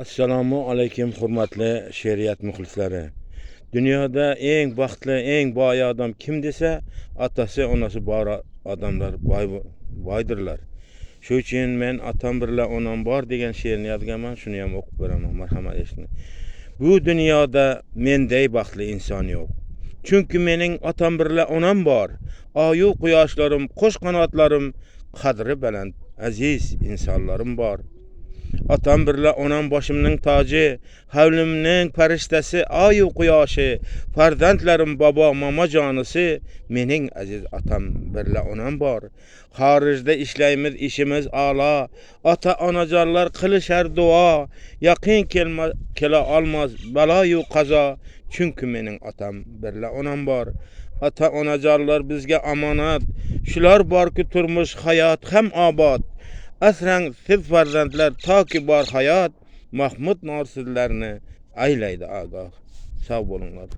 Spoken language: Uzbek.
Assalomu alaykum hurmatli she'riyat muxlislari. Dunyoda eng baxtli, eng boy odam kim desa, atasi, onasi bor odamlar boydirlar. Shu uchun men atam birla onam bor degan she'rni yozganman, shuni ham o'qib beraman. Marhamat eshiting. Bu dunyoda menday baxtli inson yo'q. Chunki mening atam birla onam bor. Oyu quyoshlarim, qo'sh qanotlarim, qadri baland aziz insonlarim bor. Atam birla onam boshimning toji, havlimning farishtasi, oyu quyoshi, farzandlarim bobo, mama jonisi, mening aziz atam birla onam bor. Xorijda ishlaymiz, ishimiz a'lo, ota onajonlar qilishar duo, yaqin kela olmaz baloyu qazo, chunki mening atam birla onam bor. Ota onajonlar bizga omonat, shular borki turmush hayot ham obod. Asrang siz farzandlar toki bor hayot, Mahmud Norsizlarni aylaydi ogoh. Sog' bo'linglar.